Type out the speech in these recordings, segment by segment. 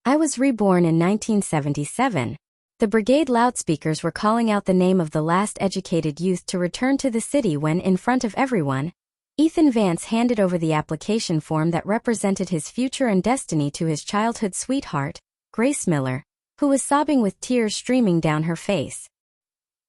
I was reborn in 1977. The brigade loudspeakers were calling out the name of the last educated youth to return to the city when, in front of everyone, Ethan Vance handed over the application form that represented his future and destiny to his childhood sweetheart, Grace Miller, who was sobbing with tears streaming down her face.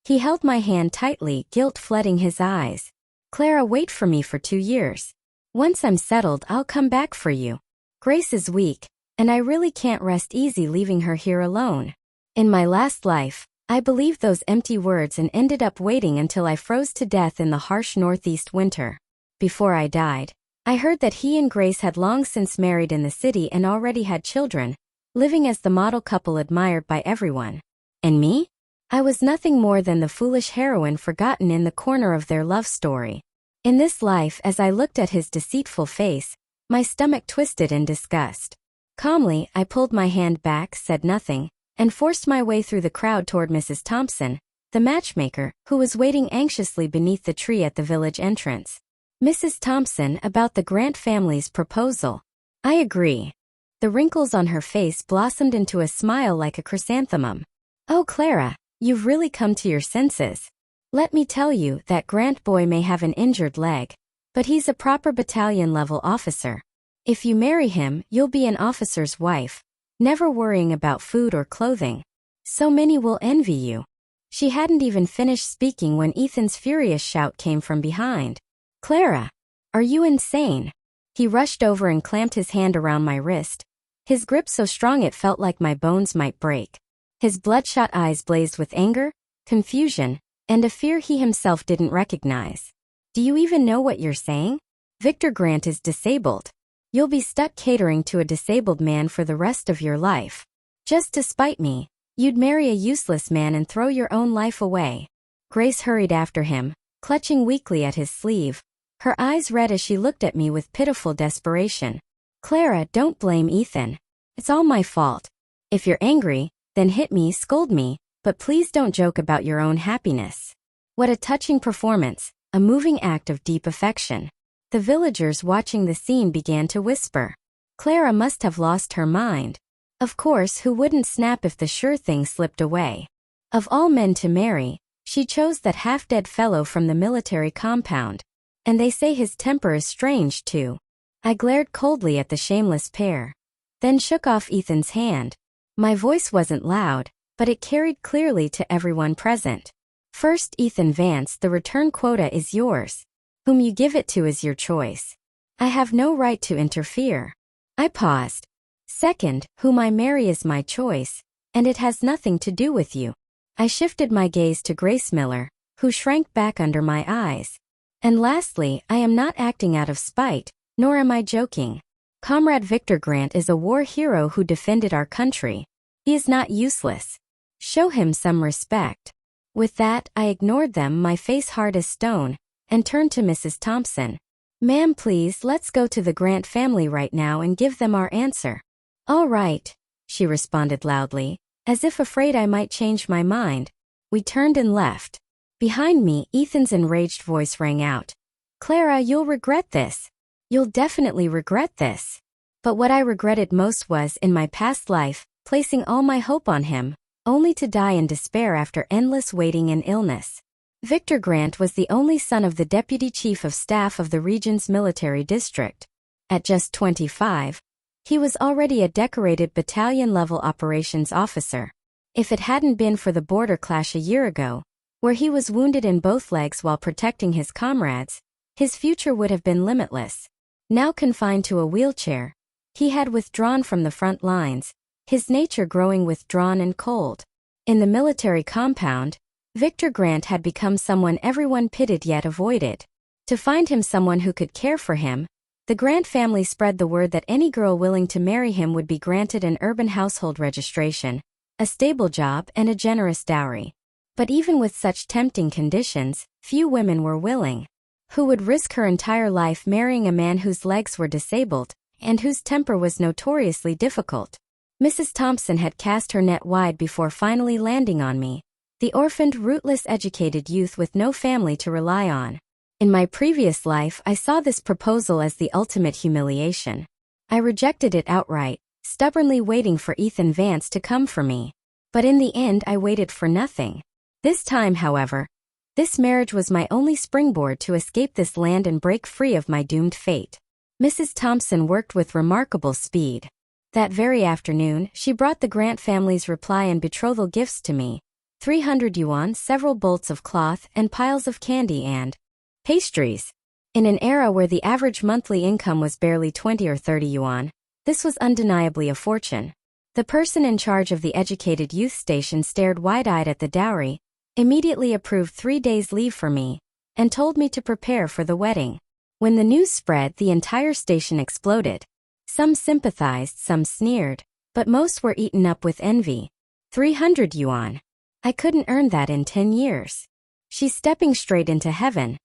He held my hand tightly, guilt flooding his eyes. "Clara, wait for me for 2 years. Once I'm settled, I'll come back for you. Grace is weak, and I really can't rest easy leaving her here alone." In my last life, I believed those empty words and ended up waiting until I froze to death in the harsh northeast winter. Before I died, I heard that he and Grace had long since married in the city and already had children, living as the model couple admired by everyone. And me? I was nothing more than the foolish heroine forgotten in the corner of their love story. In this life, as I looked at his deceitful face, my stomach twisted in disgust. Calmly, I pulled my hand back, said nothing, and forced my way through the crowd toward Mrs. Thompson, the matchmaker, who was waiting anxiously beneath the tree at the village entrance. "Mrs. Thompson, about the Grant family's proposal." "I agree." The wrinkles on her face blossomed into a smile like a chrysanthemum. "Oh, Clara, you've really come to your senses. Let me tell you, that Grant boy may have an injured leg, but he's a proper battalion-level officer. If you marry him, you'll be an officer's wife, never worrying about food or clothing. So many will envy you." She hadn't even finished speaking when Ethan's furious shout came from behind. "Clara, are you insane?" He rushed over and clamped his hand around my wrist, his grip so strong it felt like my bones might break. His bloodshot eyes blazed with anger, confusion, and a fear he himself didn't recognize. "Do you even know what you're saying? Victor Grant is disabled. You'll be stuck catering to a disabled man for the rest of your life. Just to spite me, you'd marry a useless man and throw your own life away." Grace hurried after him, clutching weakly at his sleeve, her eyes red as she looked at me with pitiful desperation. "Clara, don't blame Ethan. It's all my fault. If you're angry, then hit me, scold me, but please don't joke about your own happiness." What a touching performance, a moving act of deep affection. The villagers watching the scene began to whisper. Clara must have lost her mind. Of course, who wouldn't snap if the sure thing slipped away? Of all men to marry, she chose that half-dead fellow from the military compound. And they say his temper is strange too. I glared coldly at the shameless pair, then shook off Ethan's hand. My voice wasn't loud, but it carried clearly to everyone present. "First, Ethan Vance, the return quota is yours. Whom you give it to is your choice. I have no right to interfere." I paused. "Second, whom I marry is my choice, and it has nothing to do with you." I shifted my gaze to Grace Miller, who shrank back under my eyes. "And lastly, I am not acting out of spite, nor am I joking. Comrade Victor Grant is a war hero who defended our country. He is not useless. Show him some respect." With that, I ignored them, my face hard as stone, and turned to Mrs. Thompson. "Ma'am, please, let's go to the Grant family right now and give them our answer." "All right," she responded loudly, as if afraid I might change my mind. We turned and left. Behind me, Ethan's enraged voice rang out. "Clara, you'll regret this. You'll definitely regret this." But what I regretted most was, in my past life, placing all my hope on him, only to die in despair after endless waiting and illness. Victor Grant was the only son of the Deputy Chief of Staff of the region's military district. At just 25, he was already a decorated battalion-level operations officer. If it hadn't been for the border clash a year ago, where he was wounded in both legs while protecting his comrades, his future would have been limitless. Now confined to a wheelchair, he had withdrawn from the front lines, his nature growing withdrawn and cold. In the military compound, Victor Grant had become someone everyone pitied yet avoided. To find him someone who could care for him, the Grant family spread the word that any girl willing to marry him would be granted an urban household registration, a stable job, and a generous dowry. But even with such tempting conditions, few women were willing. Who would risk her entire life marrying a man whose legs were disabled, and whose temper was notoriously difficult? Mrs. Thompson had cast her net wide before finally landing on me, the orphaned, rootless educated youth with no family to rely on. In my previous life, I saw this proposal as the ultimate humiliation. I rejected it outright, stubbornly waiting for Ethan Vance to come for me. But in the end I waited for nothing. This time, however, this marriage was my only springboard to escape this land and break free of my doomed fate. Mrs. Thompson worked with remarkable speed. That very afternoon, she brought the Grant family's reply and betrothal gifts to me. 300 yuan, several bolts of cloth, and piles of candy and pastries. In an era where the average monthly income was barely 20 or 30 yuan, this was undeniably a fortune. The person in charge of the educated youth station stared wide-eyed at the dowry, immediately approved 3 days leave for me, and told me to prepare for the wedding. When the news spread, the entire station exploded. Some sympathized, some sneered, but most were eaten up with envy. 300 yuan. I couldn't earn that in 10 years. She's stepping straight into heaven,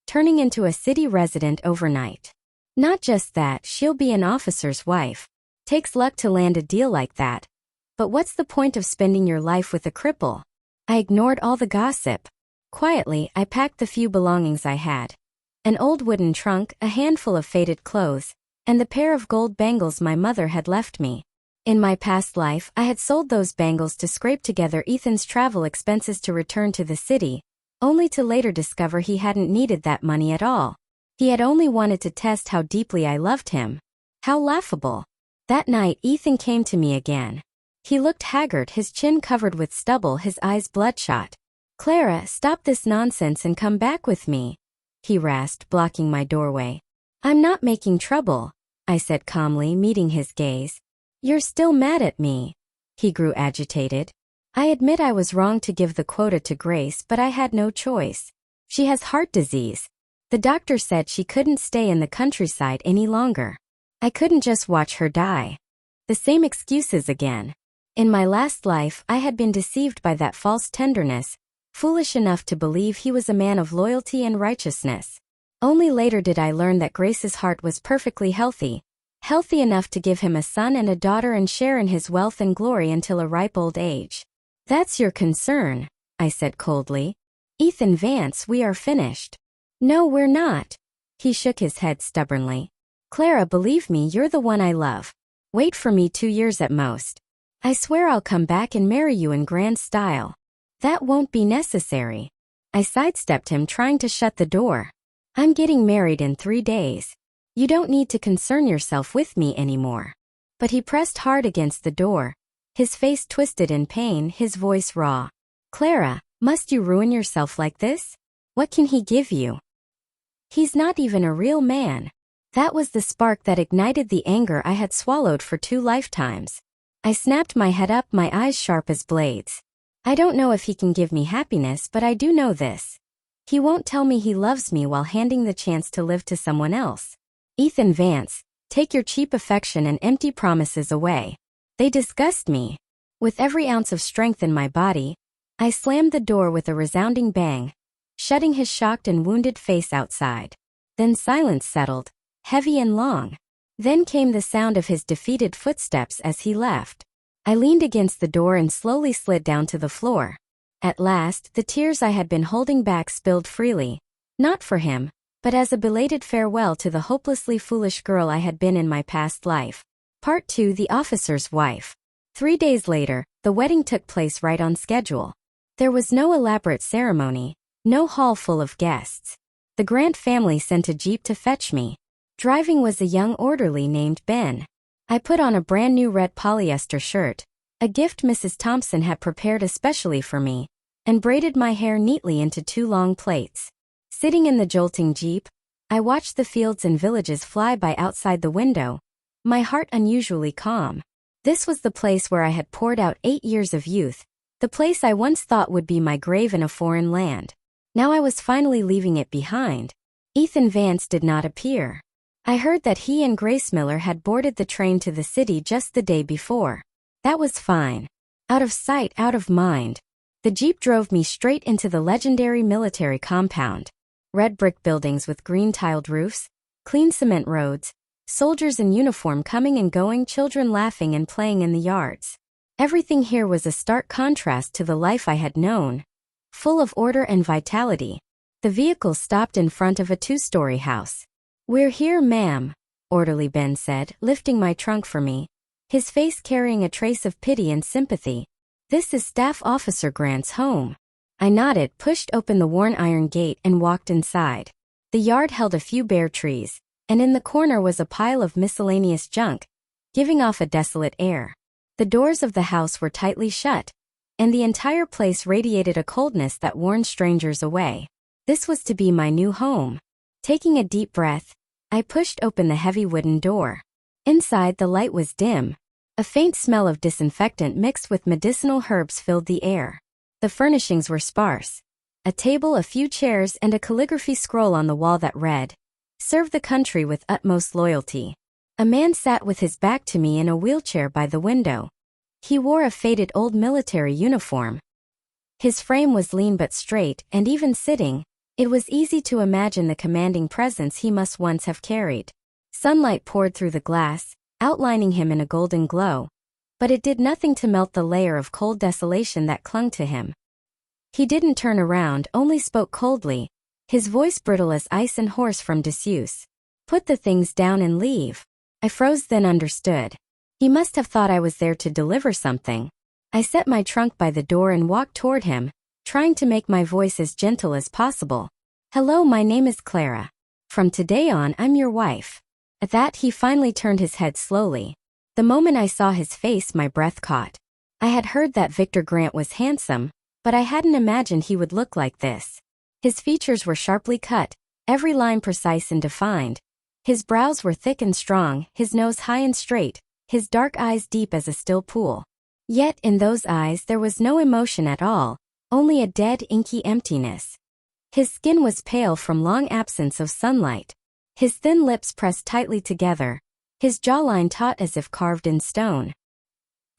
turning into a city resident overnight. Not just that, she'll be an officer's wife. Takes luck to land a deal like that. But what's the point of spending your life with a cripple? I ignored all the gossip. Quietly, I packed the few belongings I had. An old wooden trunk, a handful of faded clothes, and the pair of gold bangles my mother had left me. In my past life, I had sold those bangles to scrape together Ethan's travel expenses to return to the city, only to later discover he hadn't needed that money at all. He had only wanted to test how deeply I loved him. How laughable. That night, Ethan came to me again. He looked haggard, his chin covered with stubble, his eyes bloodshot. "Clara, stop this nonsense and come back with me," he rasped, blocking my doorway. "I'm not making trouble," I said calmly, meeting his gaze. "You're still mad at me." He grew agitated. "I admit I was wrong to give the quota to Grace, but I had no choice. She has heart disease. The doctor said she couldn't stay in the countryside any longer. I couldn't just watch her die." The same excuses again. In my last life, I had been deceived by that false tenderness, foolish enough to believe he was a man of loyalty and righteousness. Only later did I learn that Grace's heart was perfectly healthy enough to give him a son and a daughter and share in his wealth and glory until a ripe old age. "That's your concern," I said coldly. "Ethan Vance, we are finished." "No, we're not." He shook his head stubbornly. "Clara, believe me, you're the one I love. Wait for me 2 years at most. I swear I'll come back and marry you in grand style." "That won't be necessary." I sidestepped him, trying to shut the door. "I'm getting married in 3 days. You don't need to concern yourself with me anymore." But he pressed hard against the door, his face twisted in pain, his voice raw. "Clara, must you ruin yourself like this? What can he give you? He's not even a real man." That was the spark that ignited the anger I had swallowed for 2 lifetimes. I snapped my head up, my eyes sharp as blades. "I don't know if he can give me happiness, but I do know this. He won't tell me he loves me while handing the chance to live to someone else. Ethan Vance, take your cheap affection and empty promises away. They disgust me." With every ounce of strength in my body, I slammed the door with a resounding bang, shutting his shocked and wounded face outside. Then silence settled, heavy and long. Then came the sound of his defeated footsteps as he left. I leaned against the door and slowly slid down to the floor. At last, the tears I had been holding back spilled freely, not for him, but as a belated farewell to the hopelessly foolish girl I had been in my past life. Part 2: The Officer's Wife. 3 days later, the wedding took place right on schedule. There was no elaborate ceremony, no hall full of guests. The Grant family sent a jeep to fetch me. Driving was a young orderly named Ben. I put on a brand new red polyester shirt, a gift Mrs. Thompson had prepared especially for me, and braided my hair neatly into 2 long plaits. Sitting in the jolting jeep, I watched the fields and villages fly by outside the window, my heart unusually calm. This was the place where I had poured out 8 years of youth, the place I once thought would be my grave in a foreign land. Now I was finally leaving it behind. Ethan Vance did not appear. I heard that he and Grace Miller had boarded the train to the city just the day before. That was fine. Out of sight, out of mind. The jeep drove me straight into the legendary military compound. Red brick buildings with green tiled roofs, clean cement roads, soldiers in uniform coming and going, children laughing and playing in the yards. Everything here was a stark contrast to the life I had known, full of order and vitality. The vehicle stopped in front of a 2-story house. "We're here, ma'am," orderly Ben said, lifting my trunk for me. his face carrying a trace of pity and sympathy. "This is Staff Officer Grant's home." I nodded, pushed open the worn iron gate and walked inside. The yard held a few bare trees, and in the corner was a pile of miscellaneous junk, giving off a desolate air. The doors of the house were tightly shut, and the entire place radiated a coldness that warned strangers away. This was to be my new home. Taking a deep breath, I pushed open the heavy wooden door. Inside, the light was dim. A faint smell of disinfectant mixed with medicinal herbs filled the air. The furnishings were sparse. A table, a few chairs, and a calligraphy scroll on the wall that read, "Serve the country with utmost loyalty." A man sat with his back to me in a wheelchair by the window. He wore a faded old military uniform. His frame was lean but straight, and even sitting, it was easy to imagine the commanding presence he must once have carried. Sunlight poured through the glass, outlining him in a golden glow, but it did nothing to melt the layer of cold desolation that clung to him. He didn't turn around, only spoke coldly, his voice brittle as ice and hoarse from disuse. "Put the things down and leave." I froze, then understood. He must have thought I was there to deliver something. I set my trunk by the door and walked toward him, trying to make my voice as gentle as possible. "Hello, my name is Clara. From today on, I'm your wife." At that, he finally turned his head slowly. The moment I saw his face, my breath caught. I had heard that Victor Grant was handsome, but I hadn't imagined he would look like this. His features were sharply cut, every line precise and defined. His brows were thick and strong, his nose high and straight, his dark eyes deep as a still pool. Yet in those eyes there was no emotion at all, only a dead, inky emptiness. His skin was pale from long absence of sunlight. His thin lips pressed tightly together, his jawline taut as if carved in stone.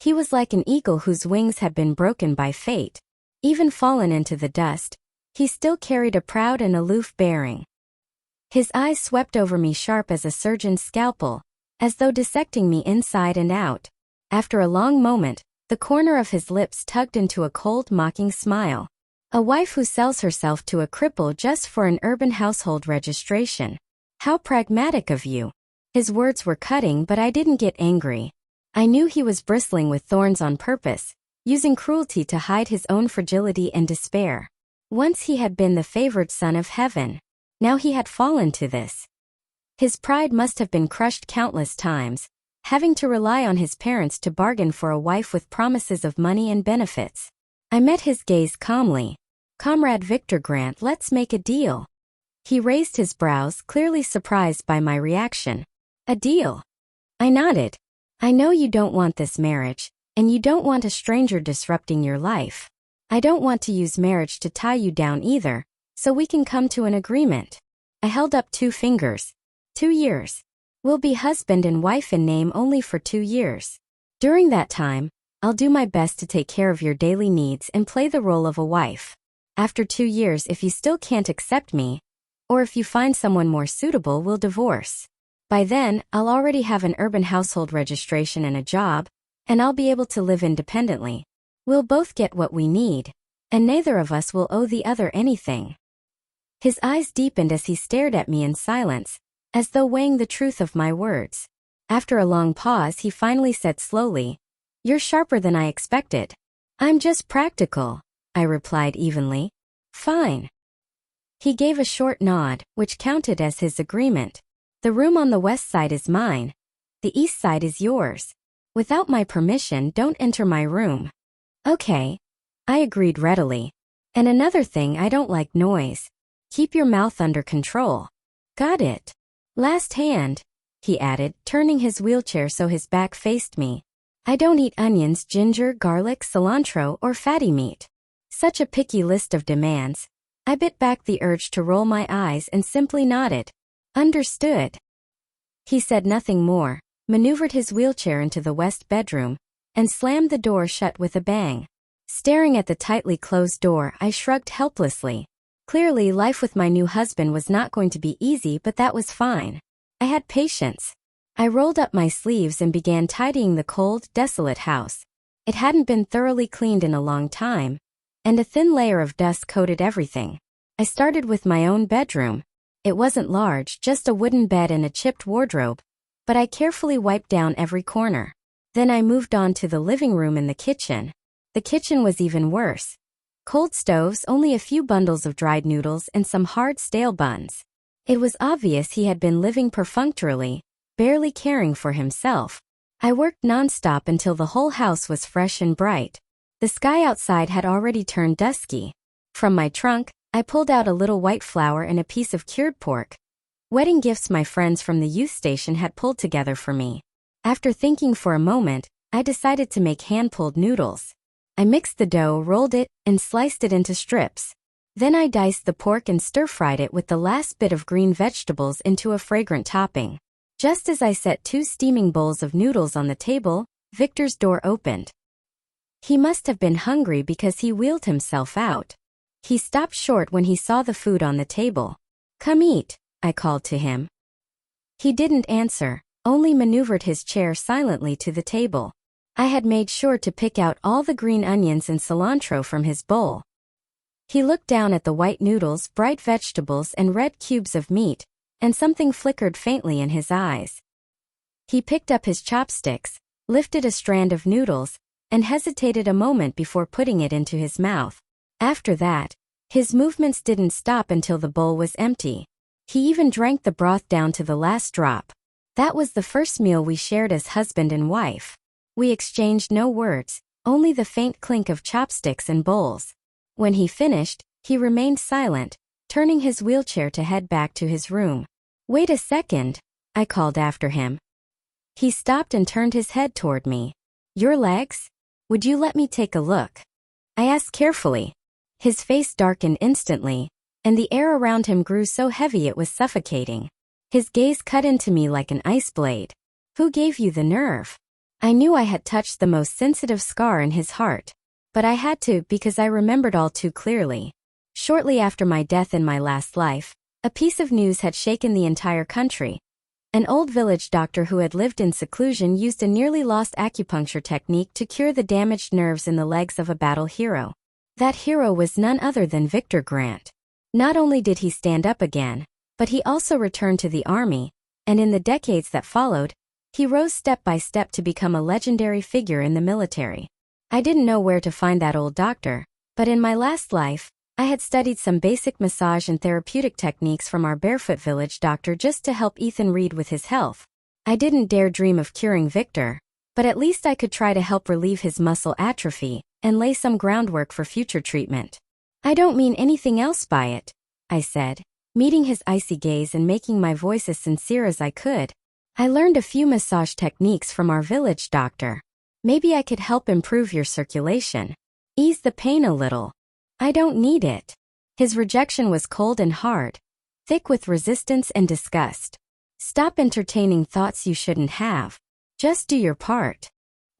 He was like an eagle whose wings had been broken by fate. Even fallen into the dust, he still carried a proud and aloof bearing. His eyes swept over me sharp as a surgeon's scalpel, as though dissecting me inside and out. After a long moment, the corner of his lips tugged into a cold, mocking smile. "A wife who sells herself to a cripple just for an urban household registration. How pragmatic of you." His words were cutting, but I didn't get angry. I knew he was bristling with thorns on purpose, using cruelty to hide his own fragility and despair. Once he had been the favored son of heaven. Now he had fallen to this. His pride must have been crushed countless times, having to rely on his parents to bargain for a wife with promises of money and benefits. I met his gaze calmly. "Comrade Victor Grant, let's make a deal." He raised his brows, clearly surprised by my reaction. "A deal?" I nodded. "I know you don't want this marriage, and you don't want a stranger disrupting your life. I don't want to use marriage to tie you down either, so we can come to an agreement." I held up 2 fingers. 2 years. We'll be husband and wife in name only for 2 years. During that time, I'll do my best to take care of your daily needs and play the role of a wife. After 2 years, if you still can't accept me, or if you find someone more suitable, we'll divorce. By then, I'll already have an urban household registration and a job, and I'll be able to live independently. We'll both get what we need, and neither of us will owe the other anything. His eyes deepened as he stared at me in silence, as though weighing the truth of my words. After a long pause, he finally said slowly, "You're sharper than I expected." "I'm just practical," I replied evenly. "Fine." He gave a short nod, which counted as his agreement. "The room on the west side is mine. The east side is yours. Without my permission, don't enter my room." "Okay." I agreed readily. "And another thing, I don't like noise. Keep your mouth under control." "Got it." "Last hand," he added, turning his wheelchair so his back faced me. "I don't eat onions, ginger, garlic, cilantro, or fatty meat." Such a picky list of demands. I bit back the urge to roll my eyes and simply nodded. "Understood." He said nothing more, maneuvered his wheelchair into the west bedroom, and slammed the door shut with a bang. Staring at the tightly closed door, I shrugged helplessly. Clearly, life with my new husband was not going to be easy, but that was fine. I had patience. I rolled up my sleeves and began tidying the cold, desolate house. It hadn't been thoroughly cleaned in a long time, and a thin layer of dust coated everything. I started with my own bedroom. It wasn't large, just a wooden bed and a chipped wardrobe, but I carefully wiped down every corner. Then I moved on to the living room and the kitchen. The kitchen was even worse. Cold stoves, only a few bundles of dried noodles and some hard stale buns. It was obvious he had been living perfunctorily, barely caring for himself. I worked nonstop until the whole house was fresh and bright. The sky outside had already turned dusky. From my trunk, I pulled out a little white flour and a piece of cured pork. Wedding gifts my friends from the youth station had pulled together for me. After thinking for a moment, I decided to make hand-pulled noodles. I mixed the dough, rolled it, and sliced it into strips. Then I diced the pork and stir-fried it with the last bit of green vegetables into a fragrant topping. Just as I set 2 steaming bowls of noodles on the table, Victor's door opened. He must have been hungry because he wheeled himself out. He stopped short when he saw the food on the table. "Come eat," I called to him. He didn't answer, only maneuvered his chair silently to the table. I had made sure to pick out all the green onions and cilantro from his bowl. He looked down at the white noodles, bright vegetables, and red cubes of meat, and something flickered faintly in his eyes. He picked up his chopsticks, lifted a strand of noodles, and hesitated a moment before putting it into his mouth. After that, his movements didn't stop until the bowl was empty. He even drank the broth down to the last drop. That was the first meal we shared as husband and wife. We exchanged no words, only the faint clink of chopsticks and bowls. When he finished, he remained silent, turning his wheelchair to head back to his room. "Wait a second," I called after him. He stopped and turned his head toward me. "Your legs? Would you let me take a look?" I asked carefully. His face darkened instantly, and the air around him grew so heavy it was suffocating. His gaze cut into me like an ice blade. "Who gave you the nerve?" I knew I had touched the most sensitive scar in his heart. But I had to because I remembered all too clearly. Shortly after my death in my last life, a piece of news had shaken the entire country. An old village doctor who had lived in seclusion used a nearly lost acupuncture technique to cure the damaged nerves in the legs of a battle hero. That hero was none other than Victor Grant. Not only did he stand up again, but he also returned to the army, and in the decades that followed, he rose step by step to become a legendary figure in the military. I didn't know where to find that old doctor, but in my last life, I had studied some basic massage and therapeutic techniques from our barefoot village doctor just to help Ethan Reed with his health. I didn't dare dream of curing Victor, but at least I could try to help relieve his muscle atrophy and lay some groundwork for future treatment. "I don't mean anything else by it," I said, meeting his icy gaze and making my voice as sincere as I could. "I learned a few massage techniques from our village doctor. Maybe I could help improve your circulation. Ease the pain a little." "I don't need it." His rejection was cold and hard, thick with resistance and disgust. "Stop entertaining thoughts you shouldn't have. Just do your part."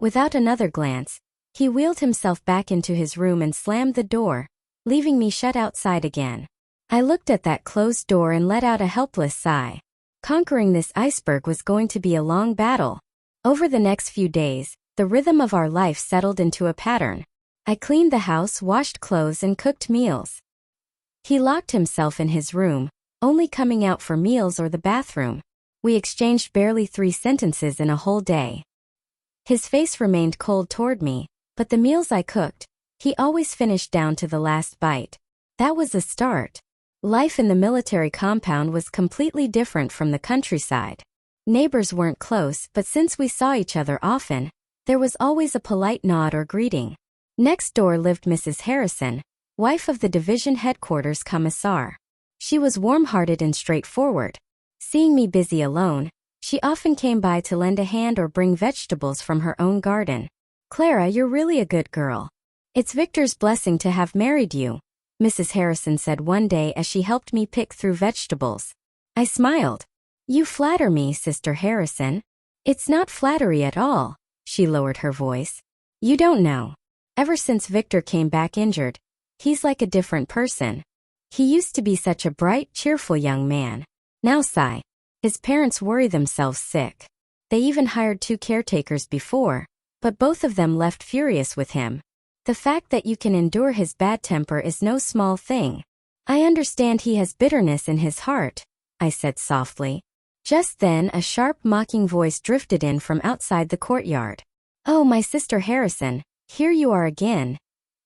Without another glance, he wheeled himself back into his room and slammed the door, leaving me shut outside again. I looked at that closed door and let out a helpless sigh. Conquering this iceberg was going to be a long battle. Over the next few days, the rhythm of our life settled into a pattern. I cleaned the house, washed clothes, and cooked meals. He locked himself in his room, only coming out for meals or the bathroom. We exchanged barely 3 sentences in a whole day. His face remained cold toward me, but the meals I cooked, he always finished down to the last bite. That was a start. Life in the military compound was completely different from the countryside. Neighbors weren't close, but since we saw each other often, there was always a polite nod or greeting. Next door lived Mrs. Harrison, wife of the division headquarters commissar. She was warm-hearted and straightforward. Seeing me busy alone, she often came by to lend a hand or bring vegetables from her own garden. "Clara, you're really a good girl. It's Victor's blessing to have married you," Mrs. Harrison said one day as she helped me pick through vegetables. I smiled. "You flatter me, Sister Harrison." "It's not flattery at all," she lowered her voice. "You don't know. Ever since Victor came back injured, he's like a different person. He used to be such a bright, cheerful young man. Now sigh. His parents worry themselves sick. They even hired 2 caretakers before, but both of them left furious with him. The fact that you can endure his bad temper is no small thing. I understand he has bitterness in his heart," I said softly. Just then a sharp, mocking voice drifted in from outside the courtyard. "Oh, my sister Harrison, here you are again,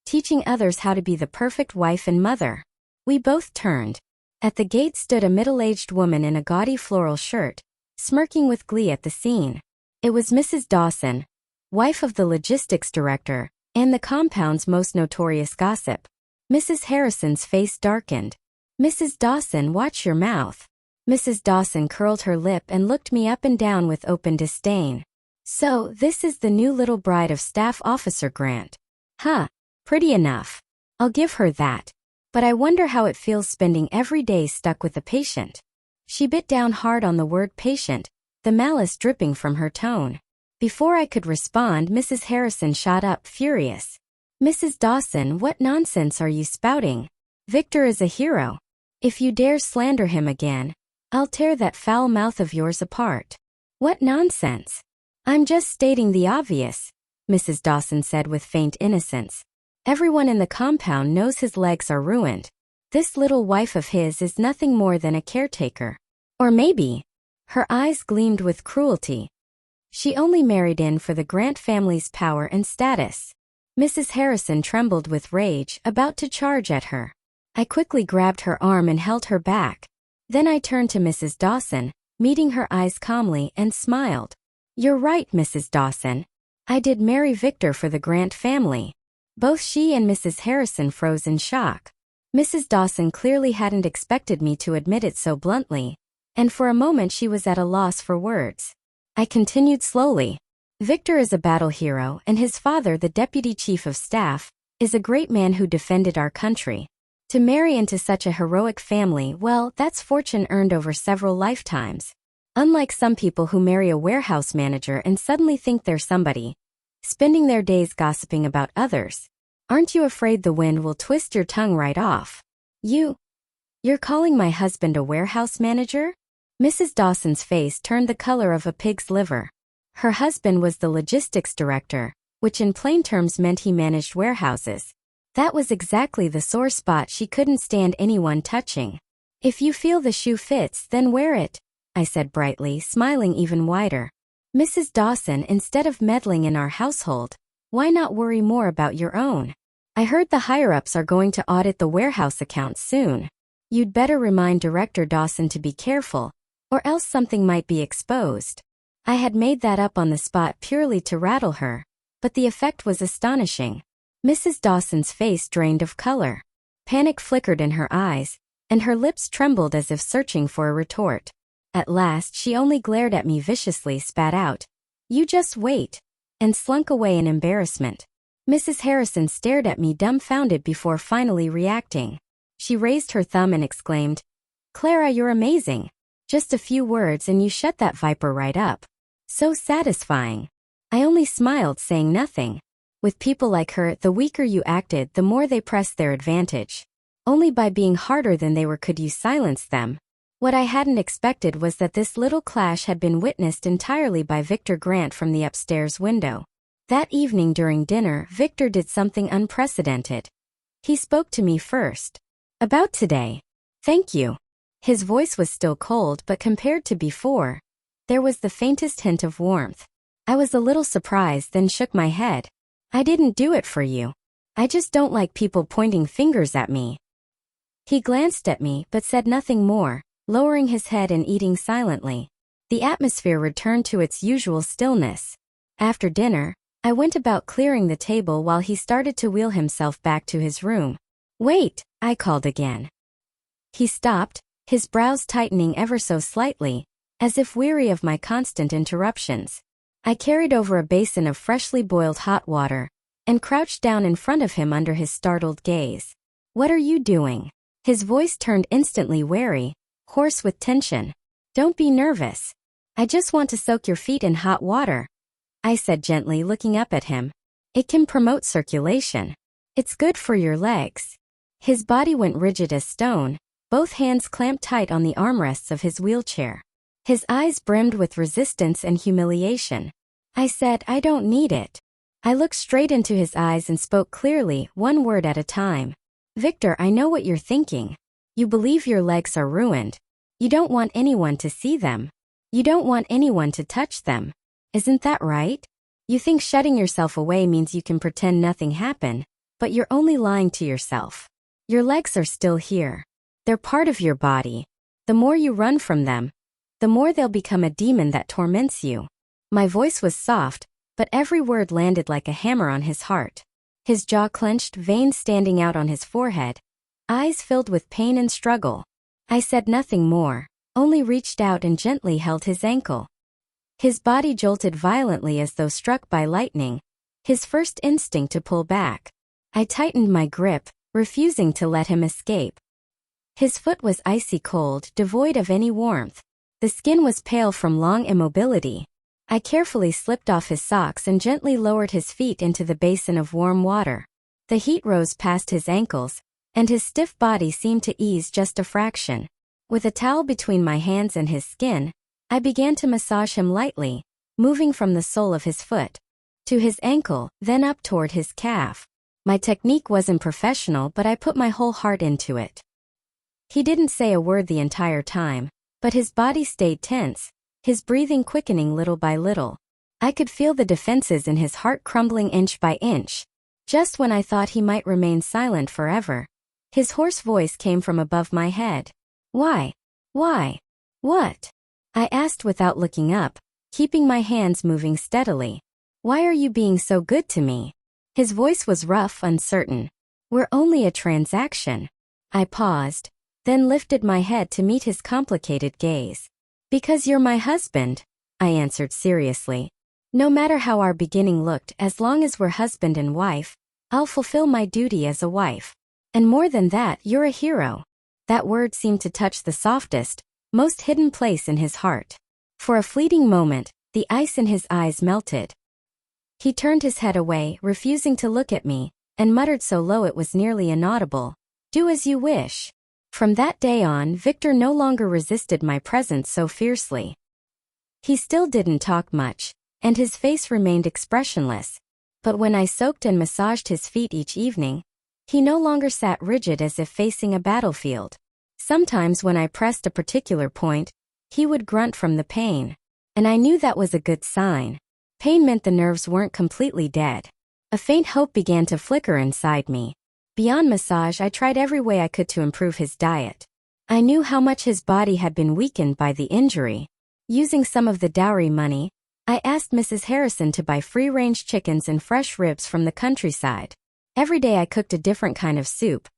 teaching others how to be the perfect wife and mother." We both turned. At the gate stood a middle-aged woman in a gaudy floral shirt, smirking with glee at the scene. It was Mrs. Dawson, wife of the logistics director, and the compound's most notorious gossip. Mrs. Harrison's face darkened. "Mrs. Dawson, watch your mouth." Mrs. Dawson curled her lip and looked me up and down with open disdain. "So, this is the new little bride of Staff Officer Grant. Huh, pretty enough. I'll give her that. But I wonder how it feels spending every day stuck with a patient." She bit down hard on the word patient, the malice dripping from her tone. Before I could respond, Mrs. Harrison shot up, furious. "Mrs. Dawson, what nonsense are you spouting? Victor is a hero. If you dare slander him again, I'll tear that foul mouth of yours apart." "What nonsense? I'm just stating the obvious," Mrs. Dawson said with faint innocence. "Everyone in the compound knows his legs are ruined. This little wife of his is nothing more than a caretaker. Or maybe," her eyes gleamed with cruelty, "she only married in for the Grant family's power and status." Mrs. Harrison trembled with rage, about to charge at her. I quickly grabbed her arm and held her back. Then I turned to Mrs. Dawson, meeting her eyes calmly, and smiled. "You're right, Mrs. Dawson. I did marry Victor for the Grant family." Both she and Mrs. Harrison froze in shock. Mrs. Dawson clearly hadn't expected me to admit it so bluntly, and for a moment she was at a loss for words. I continued slowly. "Victor is a battle hero, and his father, the deputy chief of staff, is a great man who defended our country. To marry into such a heroic family, well, that's fortune earned over several lifetimes. Unlike some people who marry a warehouse manager and suddenly think they're somebody, spending their days gossiping about others. Aren't you afraid the wind will twist your tongue right off?" You're calling my husband a warehouse manager?" Mrs. Dawson's face turned the color of a pig's liver. Her husband was the logistics director, which in plain terms meant he managed warehouses. That was exactly the sore spot she couldn't stand anyone touching. "If you feel the shoe fits, then wear it," I said brightly, smiling even wider. "Mrs. Dawson, instead of meddling in our household, why not worry more about your own? I heard the higher-ups are going to audit the warehouse accounts soon. You'd better remind Director Dawson to be careful, or else something might be exposed." I had made that up on the spot purely to rattle her, but the effect was astonishing. Mrs. Dawson's face drained of color. Panic flickered in her eyes, and her lips trembled as if searching for a retort. At last she only glared at me viciously, spat out, "You just wait," and slunk away in embarrassment. Mrs. Harrison stared at me dumbfounded before finally reacting. She raised her thumb and exclaimed, "Clara, you're amazing. Just a few words and you shut that viper right up. So satisfying." I only smiled, saying nothing. With people like her, the weaker you acted, the more they pressed their advantage. Only by being harder than they were could you silence them. What I hadn't expected was that this little clash had been witnessed entirely by Victor Grant from the upstairs window. That evening during dinner, Victor did something unprecedented. He spoke to me first. "About today. Thank you." His voice was still cold, but compared to before, there was the faintest hint of warmth. I was a little surprised, then shook my head. "I didn't do it for you. I just don't like people pointing fingers at me." He glanced at me, but said nothing more, lowering his head and eating silently. The atmosphere returned to its usual stillness. After dinner, I went about clearing the table while he started to wheel himself back to his room. "Wait," I called again. He stopped, his brows tightening ever so slightly, as if weary of my constant interruptions. I carried over a basin of freshly boiled hot water, and crouched down in front of him under his startled gaze. "What are you doing?" His voice turned instantly wary, hoarse with tension. "Don't be nervous. I just want to soak your feet in hot water," I said gently, looking up at him. "It can promote circulation. It's good for your legs." His body went rigid as stone, both hands clamped tight on the armrests of his wheelchair. His eyes brimmed with resistance and humiliation. I said, "I don't need it." I looked straight into his eyes and spoke clearly, one word at a time. "Victor, I know what you're thinking. You believe your legs are ruined. You don't want anyone to see them. You don't want anyone to touch them. Isn't that right?" You think shutting yourself away means you can pretend nothing happened, but you're only lying to yourself. Your legs are still here. They're part of your body. The more you run from them, the more they'll become a demon that torments you. My voice was soft, but every word landed like a hammer on his heart. His jaw clenched, veins standing out on his forehead, eyes filled with pain and struggle. I said nothing more, only reached out and gently held his ankle. His body jolted violently as though struck by lightning, his first instinct to pull back. I tightened my grip, refusing to let him escape. His foot was icy cold, devoid of any warmth. The skin was pale from long immobility. I carefully slipped off his socks and gently lowered his feet into the basin of warm water. The heat rose past his ankles, and his stiff body seemed to ease just a fraction. With a towel between my hands and his skin, I began to massage him lightly, moving from the sole of his foot to his ankle, then up toward his calf. My technique wasn't professional, but I put my whole heart into it. He didn't say a word the entire time, but his body stayed tense, his breathing quickening little by little. I could feel the defenses in his heart crumbling inch by inch. Just when I thought he might remain silent forever, his hoarse voice came from above my head. Why? Why? What? I asked without looking up, keeping my hands moving steadily. Why are you being so good to me? His voice was rough, uncertain. We're only a transaction. I paused, then lifted my head to meet his complicated gaze. Because you're my husband, I answered seriously. No matter how our beginning looked, as long as we're husband and wife, I'll fulfill my duty as a wife. And more than that, you're a hero. That word seemed to touch the softest, most hidden place in his heart. For a fleeting moment, the ice in his eyes melted. He turned his head away, refusing to look at me, and muttered so low it was nearly inaudible, "Do as you wish." From that day on, Victor no longer resisted my presence so fiercely. He still didn't talk much, and his face remained expressionless. But when I soaked and massaged his feet each evening, he no longer sat rigid as if facing a battlefield. Sometimes when I pressed a particular point, he would grunt from the pain. And I knew that was a good sign. Pain meant the nerves weren't completely dead. A faint hope began to flicker inside me. Beyond massage, I tried every way I could to improve his diet. I knew how much his body had been weakened by the injury. Using some of the dowry money, I asked Mrs. Harrison to buy free-range chickens and fresh ribs from the countryside. Every day I cooked a different kind of soup.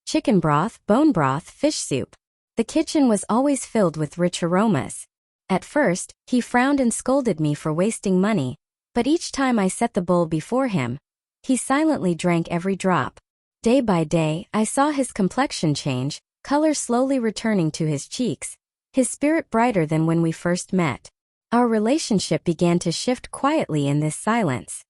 Chicken broth, bone broth, fish soup. The kitchen was always filled with rich aromas. At first, he frowned and scolded me for wasting money, but each time I set the bowl before him, he silently drank every drop. Day by day, I saw his complexion change, color slowly returning to his cheeks, his spirit brighter than when we first met. Our relationship began to shift quietly in this silence.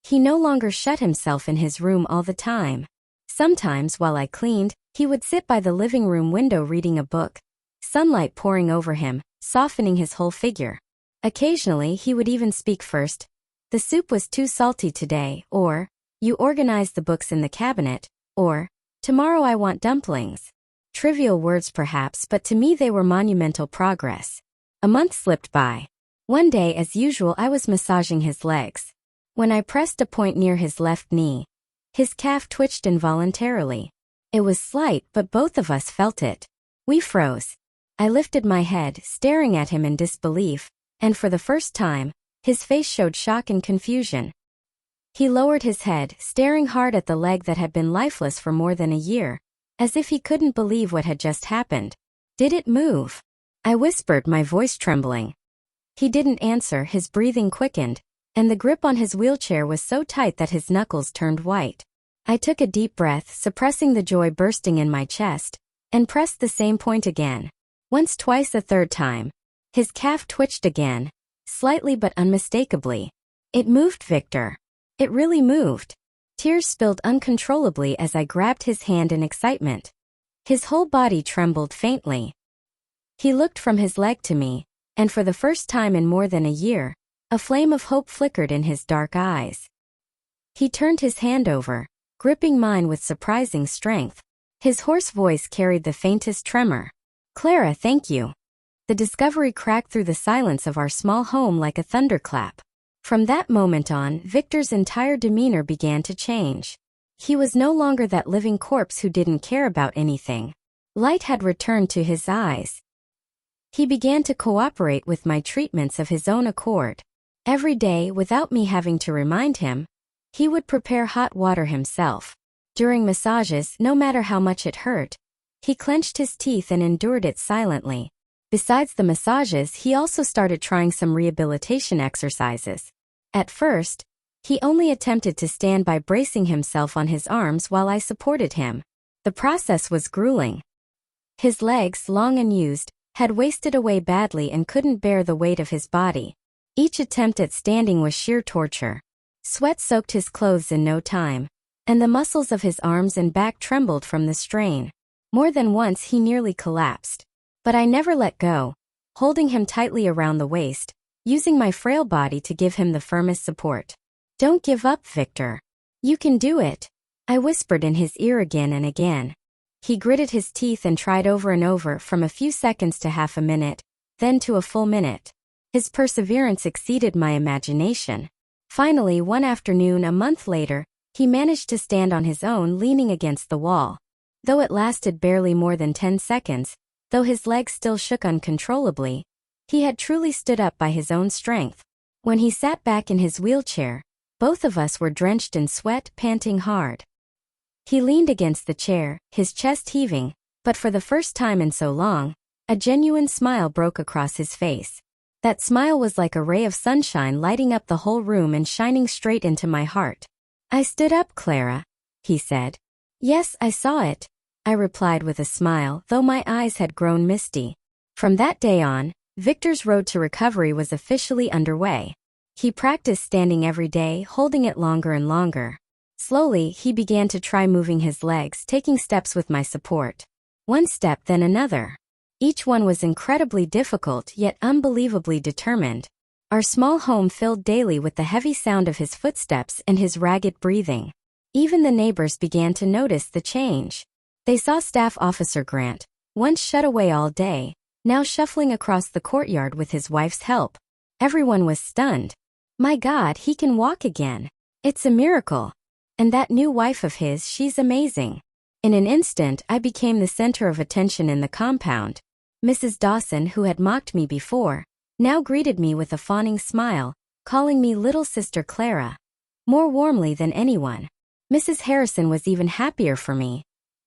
He no longer shut himself in his room all the time. Sometimes, while I cleaned, he would sit by the living room window reading a book, sunlight pouring over him, softening his whole figure. Occasionally, he would even speak first. "The soup was too salty today," or, "You organized the books in the cabinet," or, "Tomorrow I want dumplings." Trivial words perhaps, but to me they were monumental progress. A month slipped by. One day, as usual, I was massaging his legs. When I pressed a point near his left knee, his calf twitched involuntarily. It was slight, but both of us felt it. We froze. I lifted my head, staring at him in disbelief, and for the first time, his face showed shock and confusion. He lowered his head, staring hard at the leg that had been lifeless for more than a year, as if he couldn't believe what had just happened. "Did it move?" I whispered, my voice trembling. He didn't answer, his breathing quickened, and the grip on his wheelchair was so tight that his knuckles turned white. I took a deep breath, suppressing the joy bursting in my chest, and pressed the same point again. Once, twice, a third time. His calf twitched again, slightly but unmistakably. It moved, Victor. It really moved. Tears spilled uncontrollably as I grabbed his hand in excitement. His whole body trembled faintly. He looked from his leg to me, and for the first time in more than a year, a flame of hope flickered in his dark eyes. He turned his hand over, gripping mine with surprising strength. His hoarse voice carried the faintest tremor. "Clara, thank you." The discovery cracked through the silence of our small home like a thunderclap. From that moment on, Victor's entire demeanor began to change. He was no longer that living corpse who didn't care about anything. Light had returned to his eyes. He began to cooperate with my treatments of his own accord. Every day, without me having to remind him, he would prepare hot water himself. During massages, no matter how much it hurt, he clenched his teeth and endured it silently. Besides the massages, he also started trying some rehabilitation exercises. At first, he only attempted to stand by bracing himself on his arms while I supported him. The process was grueling. His legs, long unused, had wasted away badly and couldn't bear the weight of his body. Each attempt at standing was sheer torture. Sweat soaked his clothes in no time, and the muscles of his arms and back trembled from the strain. More than once he nearly collapsed. But I never let go, holding him tightly around the waist, using my frail body to give him the firmest support. "Don't give up, Victor. You can do it," I whispered in his ear again and again. He gritted his teeth and tried over and over, from a few seconds to half a minute, then to a full minute. His perseverance exceeded my imagination. Finally, one afternoon a month later, he managed to stand on his own, leaning against the wall. Though it lasted barely more than 10 seconds, though his legs still shook uncontrollably, he had truly stood up by his own strength. When he sat back in his wheelchair, both of us were drenched in sweat, panting hard. He leaned against the chair, his chest heaving, but for the first time in so long, a genuine smile broke across his face. That smile was like a ray of sunshine lighting up the whole room and shining straight into my heart. "I stood up, Clara," he said. "Yes, I saw it," I replied with a smile, though my eyes had grown misty. From that day on, Victor's road to recovery was officially underway. He practiced standing every day, holding it longer and longer. Slowly, he began to try moving his legs, taking steps with my support. One step, then another. Each one was incredibly difficult, yet unbelievably determined. Our small home filled daily with the heavy sound of his footsteps and his ragged breathing. Even the neighbors began to notice the change. They saw Staff Officer Grant, once shut away all day, now shuffling across the courtyard with his wife's help. Everyone was stunned. "My God, he can walk again. It's a miracle. And that new wife of his, she's amazing." In an instant, I became the center of attention in the compound. Mrs. Dawson, who had mocked me before, now greeted me with a fawning smile, calling me Little Sister Clara, more warmly than anyone. Mrs. Harrison was even happier for me,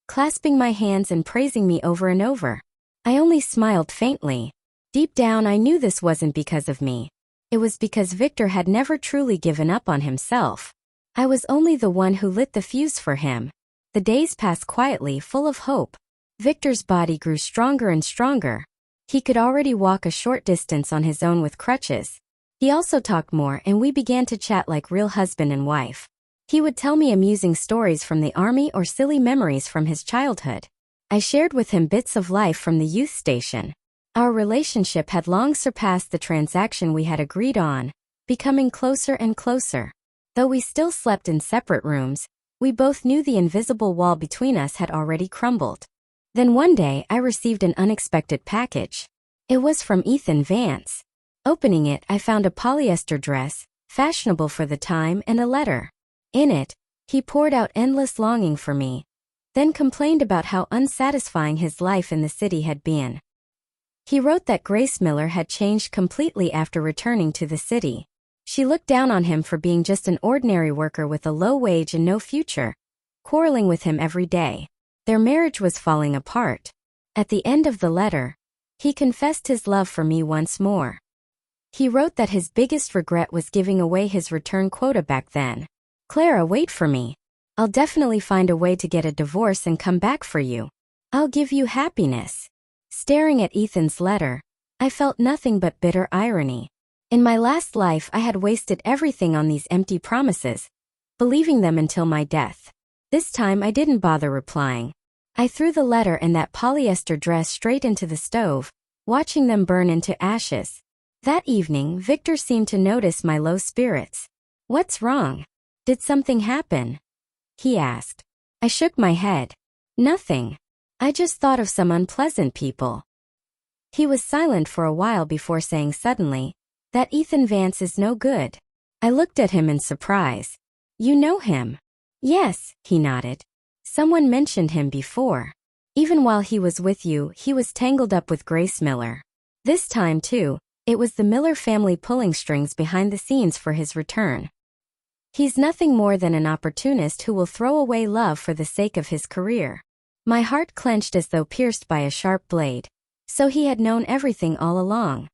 clasping my hands and praising me over and over. I only smiled faintly. Deep down, I knew this wasn't because of me. It was because Victor had never truly given up on himself. I was only the one who lit the fuse for him. The days passed quietly, full of hope. Victor's body grew stronger and stronger. He could already walk a short distance on his own with crutches. He also talked more, and we began to chat like real husband and wife. He would tell me amusing stories from the army or silly memories from his childhood. I shared with him bits of life from the youth station. Our relationship had long surpassed the transaction we had agreed on, becoming closer and closer. Though we still slept in separate rooms, we both knew the invisible wall between us had already crumbled. Then one day I received an unexpected package. It was from Ethan Vance. Opening it, I found a polyester dress, fashionable for the time, and a letter. In it, he poured out endless longing for me, then complained about how unsatisfying his life in the city had been. He wrote that Grace Miller had changed completely after returning to the city. She looked down on him for being just an ordinary worker with a low wage and no future, quarreling with him every day. Their marriage was falling apart. At the end of the letter, he confessed his love for me once more. He wrote that his biggest regret was giving away his return quota back then. "Clara, wait for me. I'll definitely find a way to get a divorce and come back for you. I'll give you happiness." Staring at Ethan's letter, I felt nothing but bitter irony. In my last life, I had wasted everything on these empty promises, believing them until my death. This time, I didn't bother replying. I threw the letter and that polyester dress straight into the stove, watching them burn into ashes. That evening, Victor seemed to notice my low spirits. "What's wrong? Did something happen?" he asked. I shook my head. "Nothing. I just thought of some unpleasant people." He was silent for a while before saying suddenly, "That Ethan Vance is no good." I looked at him in surprise. You know him? Yes, he nodded. Someone mentioned him before. Even while he was with you, he was tangled up with Grace Miller. This time, too, it was the Miller family pulling strings behind the scenes for his return. He's nothing more than an opportunist who will throw away love for the sake of his career. My heart clenched as though pierced by a sharp blade. So he had known everything all along.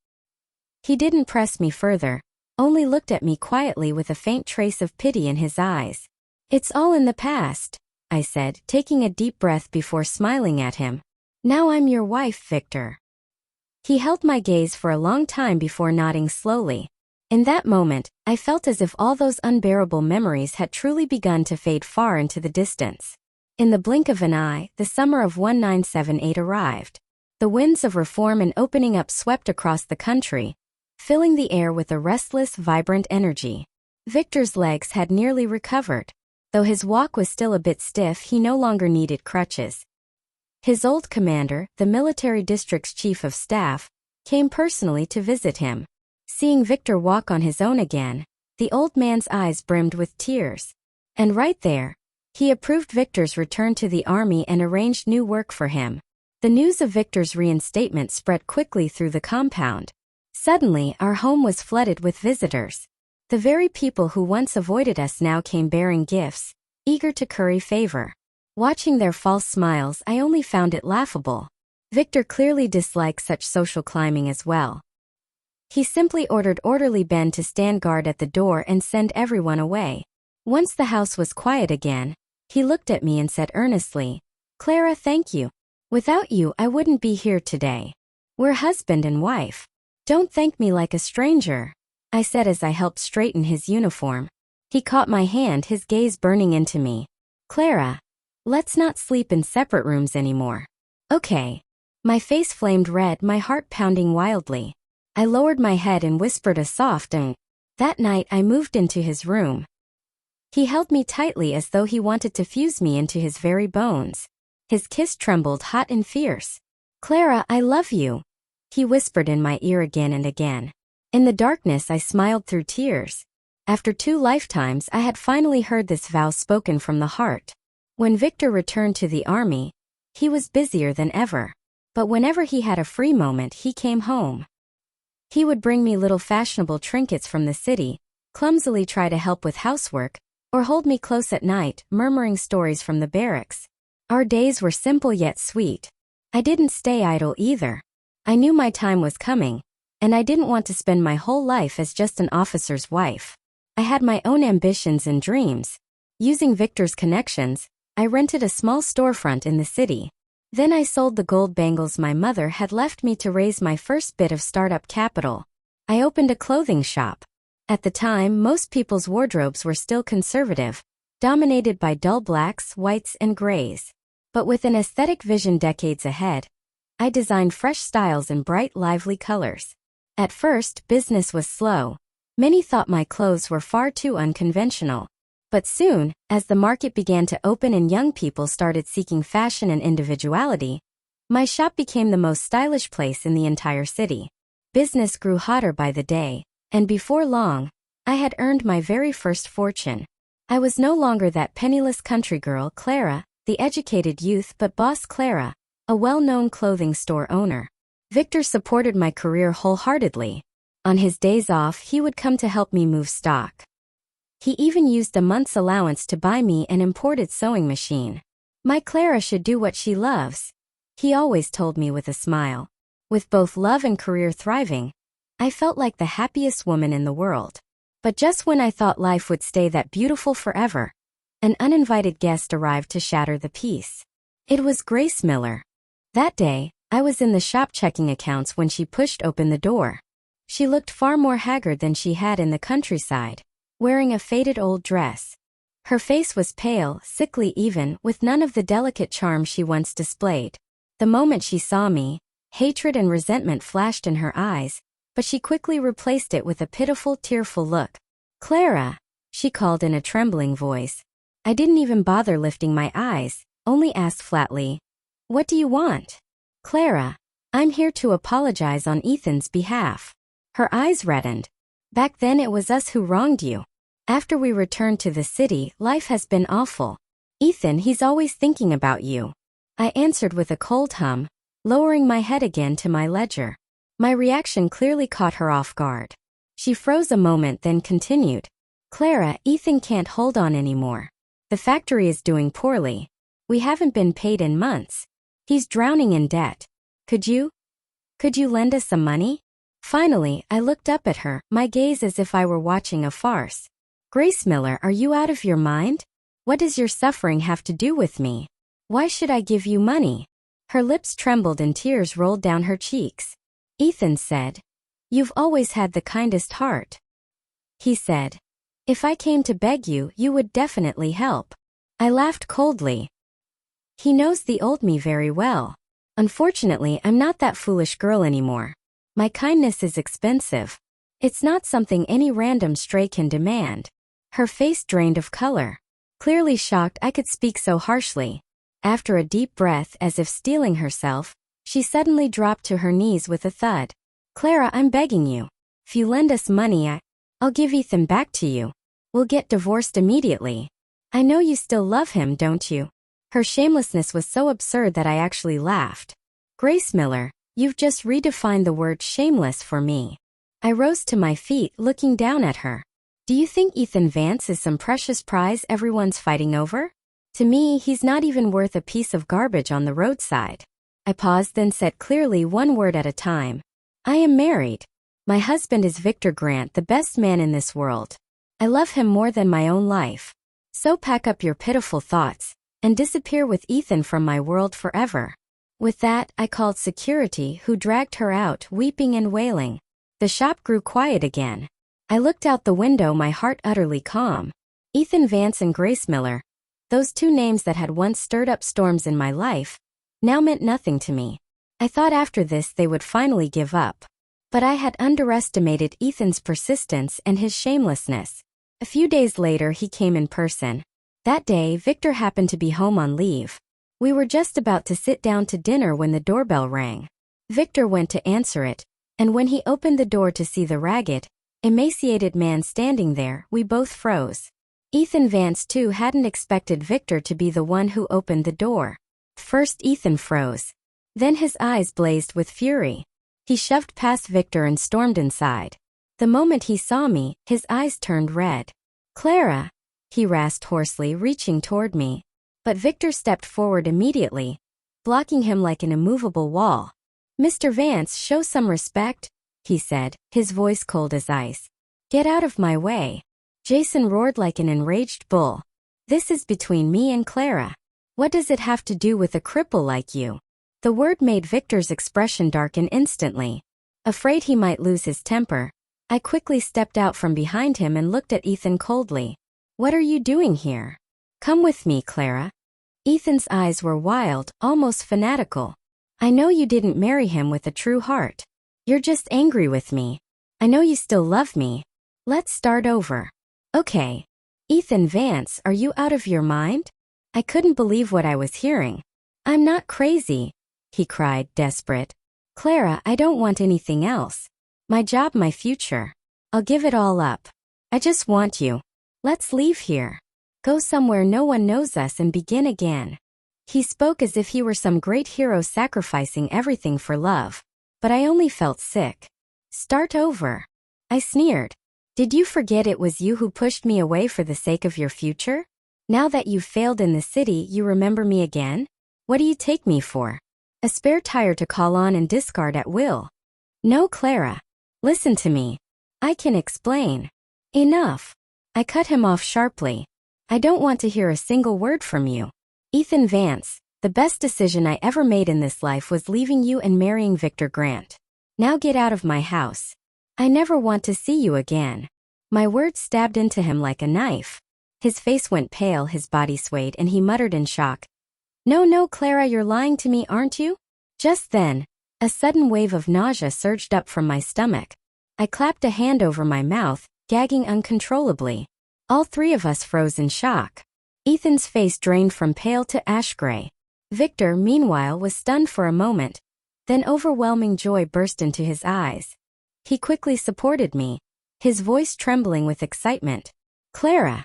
He didn't press me further, only looked at me quietly with a faint trace of pity in his eyes. It's all in the past, I said, taking a deep breath before smiling at him. Now I'm your wife, Victor. He held my gaze for a long time before nodding slowly. In that moment, I felt as if all those unbearable memories had truly begun to fade far into the distance. In the blink of an eye, the summer of 1978 arrived. The winds of reform and opening up swept across the country, filling the air with a restless, vibrant energy. Victor's legs had nearly recovered. Though his walk was still a bit stiff, he no longer needed crutches. His old commander, the military district's chief of staff, came personally to visit him. Seeing Victor walk on his own again, the old man's eyes brimmed with tears. And right there, he approved Victor's return to the army and arranged new work for him. The news of Victor's reinstatement spread quickly through the compound. Suddenly, our home was flooded with visitors. The very people who once avoided us now came bearing gifts, eager to curry favor. Watching their false smiles, I only found it laughable. Victor clearly disliked such social climbing as well. He simply ordered Orderly Ben to stand guard at the door and send everyone away. Once the house was quiet again, he looked at me and said earnestly, Clara, thank you. Without you, I wouldn't be here today. We're husband and wife. Don't thank me like a stranger, I said as I helped straighten his uniform. He caught my hand, his gaze burning into me. Clara, let's not sleep in separate rooms anymore. Okay. My face flamed red, my heart pounding wildly. I lowered my head and whispered a soft That night I moved into his room. He held me tightly as though he wanted to fuse me into his very bones. His kiss trembled hot and fierce. Clara, I love you, he whispered in my ear again and again. In the darkness I smiled through tears. After 2 lifetimes I had finally heard this vow spoken from the heart. When Victor returned to the army, he was busier than ever. But whenever he had a free moment, he came home. He would bring me little fashionable trinkets from the city, clumsily try to help with housework, or hold me close at night, murmuring stories from the barracks. Our days were simple yet sweet. I didn't stay idle either. I knew my time was coming, and I didn't want to spend my whole life as just an officer's wife. I had my own ambitions and dreams. Using Victor's connections, I rented a small storefront in the city. Then I sold the gold bangles my mother had left me to raise my first bit of startup capital. I opened a clothing shop. At the time, most people's wardrobes were still conservative, dominated by dull blacks, whites, and grays. But with an aesthetic vision decades ahead, I designed fresh styles in bright, lively colors. At first, business was slow. Many thought my clothes were far too unconventional. But soon, as the market began to open and young people started seeking fashion and individuality, my shop became the most stylish place in the entire city. Business grew hotter by the day, and before long, I had earned my very first fortune. I was no longer that penniless country girl, Clara, the educated youth, but Boss Clara, a well-known clothing store owner. Victor supported my career wholeheartedly. On his days off, he would come to help me move stock. He even used a month's allowance to buy me an imported sewing machine. My Clara should do what she loves, he always told me with a smile. With both love and career thriving, I felt like the happiest woman in the world. But just when I thought life would stay that beautiful forever, an uninvited guest arrived to shatter the peace. It was Grace Miller. That day, I was in the shop checking accounts when she pushed open the door. She looked far more haggard than she had in the countryside, wearing a faded old dress. Her face was pale, sickly even, with none of the delicate charm she once displayed. The moment she saw me, hatred and resentment flashed in her eyes, but she quickly replaced it with a pitiful, tearful look. Clara, she called in a trembling voice. I didn't even bother lifting my eyes, only asked flatly, "What do you want?" "Clara, I'm here to apologize on Ethan's behalf." Her eyes reddened. Back then it was us who wronged you. After we returned to the city, life has been awful. Ethan, he's always thinking about you. I answered with a cold hum, lowering my head again to my ledger. My reaction clearly caught her off guard. She froze a moment then continued. Clara, Ethan can't hold on anymore. The factory is doing poorly. We haven't been paid in months. He's drowning in debt. Could you lend us some money? Finally, I looked up at her, my gaze as if I were watching a farce. Grace Miller, are you out of your mind? What does your suffering have to do with me? Why should I give you money? Her lips trembled and tears rolled down her cheeks. Ethan said, You've always had the kindest heart. He said, If I came to beg you, you would definitely help. I laughed coldly. He knows the old me very well. Unfortunately, I'm not that foolish girl anymore. My kindness is expensive. It's not something any random stray can demand. Her face drained of color. Clearly shocked I could speak so harshly. After a deep breath as if steeling herself, she suddenly dropped to her knees with a thud. Clara, I'm begging you. If you lend us money, I'll give Ethan back to you. We'll get divorced immediately. I know you still love him, don't you? Her shamelessness was so absurd that I actually laughed. Grace Miller, you've just redefined the word shameless for me. I rose to my feet, looking down at her. Do you think Ethan Vance is some precious prize everyone's fighting over? To me, he's not even worth a piece of garbage on the roadside. I paused then said clearly one word at a time. I am married. My husband is Victor Grant, the best man in this world. I love him more than my own life. So pack up your pitiful thoughts and disappear with Ethan from my world forever. With that, I called security, who dragged her out, weeping and wailing. The shop grew quiet again. I looked out the window, my heart utterly calm. Ethan Vance and Grace Miller, those two names that had once stirred up storms in my life, now meant nothing to me. I thought after this they would finally give up. But I had underestimated Ethan's persistence and his shamelessness. A few days later he came in person. That day, Victor happened to be home on leave. We were just about to sit down to dinner when the doorbell rang. Victor went to answer it, and when he opened the door to see the ragged, emaciated man standing there, we both froze. Ethan Vance too hadn't expected Victor to be the one who opened the door. First Ethan froze. Then his eyes blazed with fury. He shoved past Victor and stormed inside. The moment he saw me, his eyes turned red. Clara, he rasped hoarsely, reaching toward me. But Victor stepped forward immediately, blocking him like an immovable wall. Mr. Vance, show some respect, he said, his voice cold as ice. Get out of my way. Jason roared like an enraged bull. This is between me and Clara. What does it have to do with a cripple like you? The word made Victor's expression darken instantly. Afraid he might lose his temper, I quickly stepped out from behind him and looked at Ethan coldly. What are you doing here? Come with me, Clara. Ethan's eyes were wild, almost fanatical. I know you didn't marry him with a true heart. You're just angry with me. I know you still love me. Let's start over. Okay. Ethan Vance, are you out of your mind? I couldn't believe what I was hearing. I'm not crazy, he cried, desperate. Clara, I don't want anything else. My job, my future. I'll give it all up. I just want you. Let's leave here. Go somewhere no one knows us and begin again. He spoke as if he were some great hero sacrificing everything for love. But I only felt sick. Start over. I sneered. Did you forget it was you who pushed me away for the sake of your future? Now that you've failed in the city, you remember me again? What do you take me for? A spare tire to call on and discard at will? No, Clara. Listen to me. I can explain. Enough. I cut him off sharply. I don't want to hear a single word from you. Ethan Vance, the best decision I ever made in this life was leaving you and marrying Victor Grant. Now get out of my house. I never want to see you again. My words stabbed into him like a knife. His face went pale, his body swayed, and he muttered in shock. No, Clara, you're lying to me, aren't you? Just then, a sudden wave of nausea surged up from my stomach. I clapped a hand over my mouth, gagging uncontrollably. All three of us froze in shock. Ethan's face drained from pale to ash gray. Victor, meanwhile, was stunned for a moment. Then overwhelming joy burst into his eyes. He quickly supported me. his voice trembling with excitement. Clara.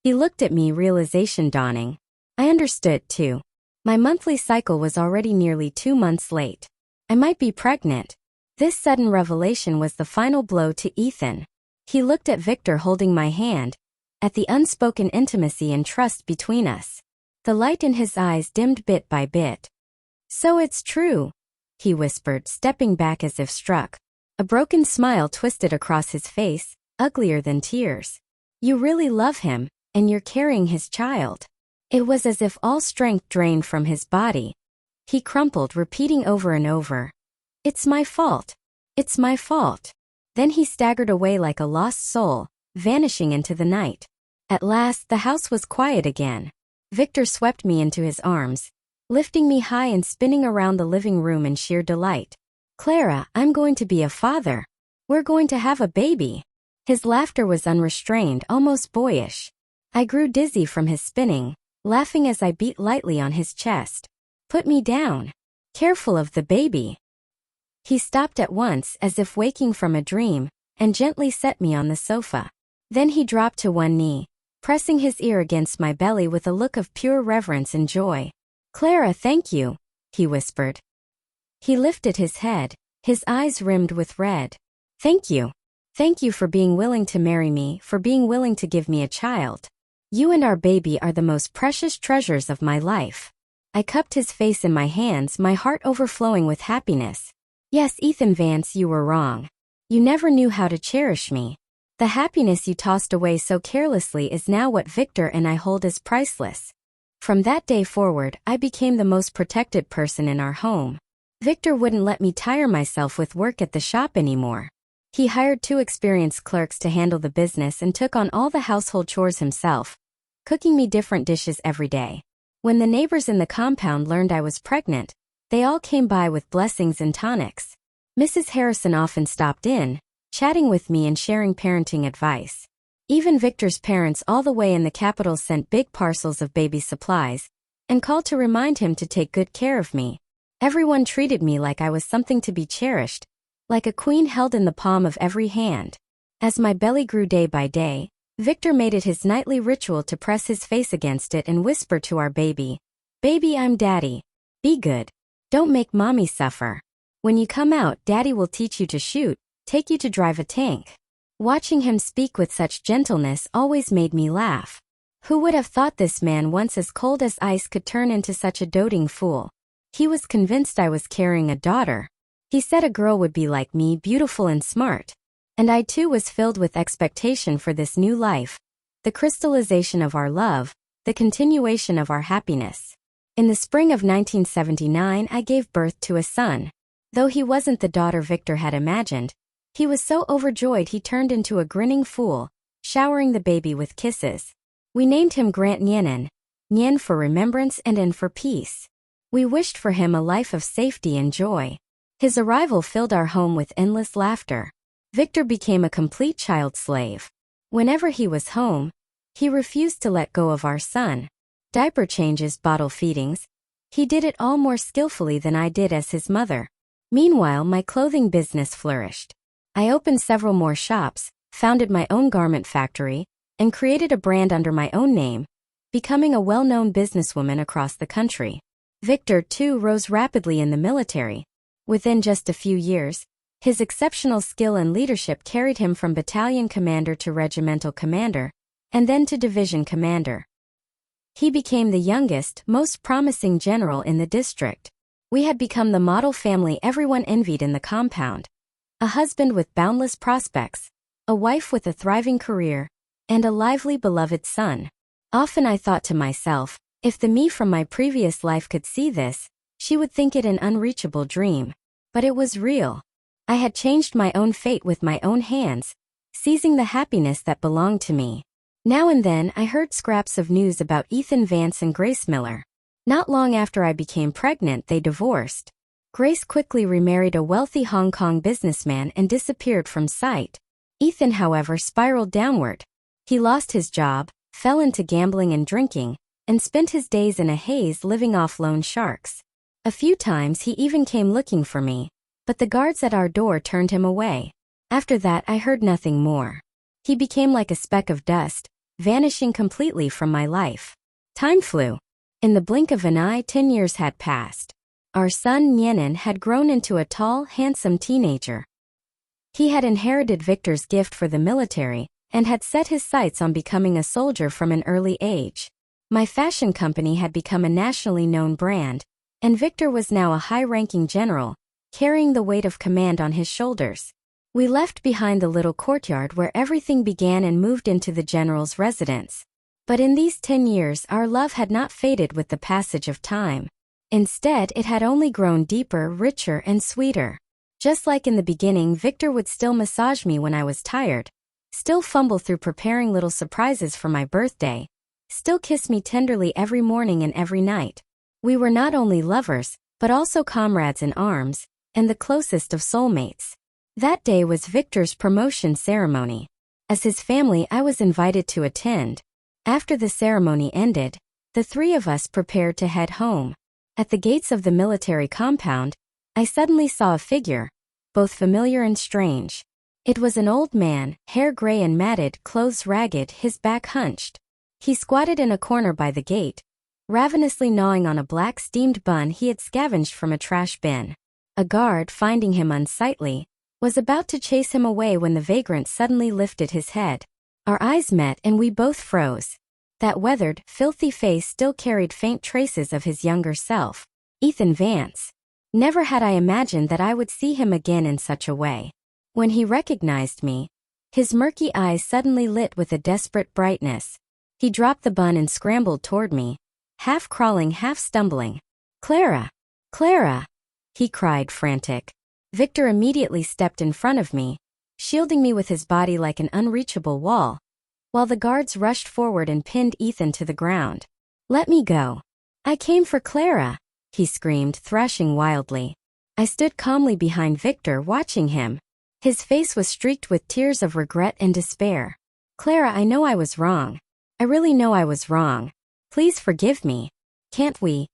He looked at me, realization dawning. I understood, too. My monthly cycle was already nearly 2 months late. I might be pregnant. This sudden revelation was the final blow to Ethan. He looked at Victor holding my hand, at the unspoken intimacy and trust between us. The light in his eyes dimmed bit by bit. So it's true, he whispered, stepping back as if struck. A broken smile twisted across his face, uglier than tears. You really love him, and you're carrying his child. It was as if all strength drained from his body. He crumpled, repeating over and over. It's my fault. It's my fault. Then he staggered away like a lost soul, vanishing into the night. At last, the house was quiet again. Victor swept me into his arms, lifting me high and spinning around the living room in sheer delight. Clara, I'm going to be a father. We're going to have a baby. His laughter was unrestrained, almost boyish. I grew dizzy from his spinning, laughing as I beat lightly on his chest. Put me down. Careful of the baby. He stopped at once, as if waking from a dream, and gently set me on the sofa. Then he dropped to one knee, pressing his ear against my belly with a look of pure reverence and joy. Clara, thank you, he whispered. He lifted his head, his eyes rimmed with red. Thank you. Thank you for being willing to marry me, for being willing to give me a child. You and our baby are the most precious treasures of my life. I cupped his face in my hands, my heart overflowing with happiness. Yes, Ethan Vance, you were wrong. You never knew how to cherish me. The happiness you tossed away so carelessly is now what Victor and I hold as priceless. From that day forward, I became the most protected person in our home. Victor wouldn't let me tire myself with work at the shop anymore. He hired 2 experienced clerks to handle the business and took on all the household chores himself, cooking me different dishes every day. When the neighbors in the compound learned I was pregnant, they all came by with blessings and tonics. Mrs. Harrison often stopped in, chatting with me and sharing parenting advice. Even Victor's parents all the way in the capital sent big parcels of baby supplies, and called to remind him to take good care of me. Everyone treated me like I was something to be cherished, like a queen held in the palm of every hand. As my belly grew day by day, Victor made it his nightly ritual to press his face against it and whisper to our baby, "Baby, I'm daddy. Be good. Don't make mommy suffer. When you come out, daddy will teach you to shoot, take you to drive a tank." Watching him speak with such gentleness always made me laugh. Who would have thought this man, once as cold as ice, could turn into such a doting fool? He was convinced I was carrying a daughter. He said a girl would be like me, beautiful and smart. And I too was filled with expectation for this new life, the crystallization of our love, the continuation of our happiness. In the spring of 1979, I gave birth to a son. Though he wasn't the daughter Victor had imagined, he was so overjoyed he turned into a grinning fool, showering the baby with kisses. We named him Grant Nyenin, Nyen for remembrance and N for peace. We wished for him a life of safety and joy. His arrival filled our home with endless laughter. Victor became a complete child slave. Whenever he was home, he refused to let go of our son. Diaper changes, bottle feedings. He did it all more skillfully than I did as his mother. Meanwhile, my clothing business flourished. I opened several more shops, founded my own garment factory, and created a brand under my own name, becoming a well-known businesswoman across the country. Victor, too, rose rapidly in the military. Within just a few years, his exceptional skill and leadership carried him from battalion commander to regimental commander, and then to division commander. He became the youngest, most promising general in the district. We had become the model family everyone envied in the compound. A husband with boundless prospects, a wife with a thriving career, and a lively, beloved son. Often I thought to myself, if the me from my previous life could see this, she would think it an unreachable dream. But it was real. I had changed my own fate with my own hands, seizing the happiness that belonged to me. Now and then I heard scraps of news about Ethan Vance and Grace Miller. Not long after I became pregnant, they divorced. Grace quickly remarried a wealthy Hong Kong businessman and disappeared from sight. Ethan, however, spiraled downward. He lost his job, fell into gambling and drinking, and spent his days in a haze living off loan sharks. A few times he even came looking for me, but the guards at our door turned him away. After that I heard nothing more. He became like a speck of dust, vanishing completely from my life. Time flew. In the blink of an eye, 10 years had passed. Our son Nyenin had grown into a tall, handsome teenager. He had inherited Victor's gift for the military and had set his sights on becoming a soldier from an early age. My fashion company had become a nationally known brand, and Victor was now a high-ranking general, carrying the weight of command on his shoulders. We left behind the little courtyard where everything began and moved into the general's residence. But in these 10 years our love had not faded with the passage of time. Instead, it had only grown deeper, richer, and sweeter. Just like in the beginning, Victor would still massage me when I was tired, still fumble through preparing little surprises for my birthday, still kiss me tenderly every morning and every night. We were not only lovers, but also comrades in arms, and the closest of soulmates. That day was Victor's promotion ceremony. As his family, I was invited to attend. After the ceremony ended, the three of us prepared to head home. At the gates of the military compound, I suddenly saw a figure, both familiar and strange. It was an old man, hair gray and matted, clothes ragged, his back hunched. He squatted in a corner by the gate, ravenously gnawing on a black steamed bun he had scavenged from a trash bin. A guard, finding him unsightly, was about to chase him away when the vagrant suddenly lifted his head. Our eyes met and we both froze. That weathered, filthy face still carried faint traces of his younger self. Ethan Vance. Never had I imagined that I would see him again in such a way. When he recognized me, his murky eyes suddenly lit with a desperate brightness. He dropped the bun and scrambled toward me, half crawling, half stumbling. "Clara! Clara!" he cried, frantic. Victor immediately stepped in front of me, shielding me with his body like an unreachable wall, while the guards rushed forward and pinned Ethan to the ground. "Let me go. I came for Clara," he screamed, thrashing wildly. I stood calmly behind Victor, watching him. His face was streaked with tears of regret and despair. "Clara, I know I was wrong. I really know I was wrong. Please forgive me. Can't we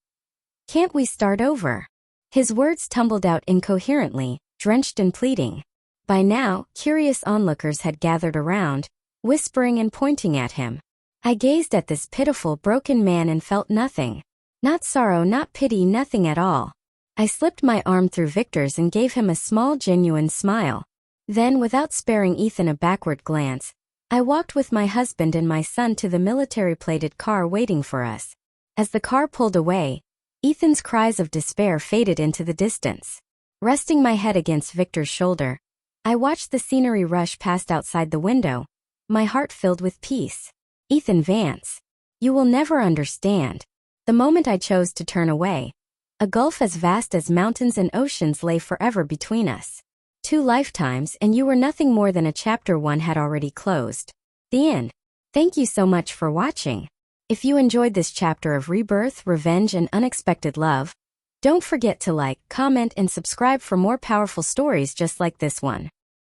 start over?" His words tumbled out incoherently, drenched in pleading. By now, curious onlookers had gathered around, whispering and pointing at him. I gazed at this pitiful, broken man and felt nothing. Not sorrow, not pity, nothing at all. I slipped my arm through Victor's and gave him a small, genuine smile. Then, without sparing Ethan a backward glance, I walked with my husband and my son to the military-plated car waiting for us. As the car pulled away, Ethan's cries of despair faded into the distance. Resting my head against Victor's shoulder, I watched the scenery rush past outside the window, my heart filled with peace. Ethan Vance. You will never understand. The moment I chose to turn away, a gulf as vast as mountains and oceans lay forever between us. 2 lifetimes and you were nothing more than a chapter 1 had already closed. The end. Thank you so much for watching. If you enjoyed this chapter of rebirth, revenge, and unexpected love, don't forget to like, comment, and subscribe for more powerful stories just like this one.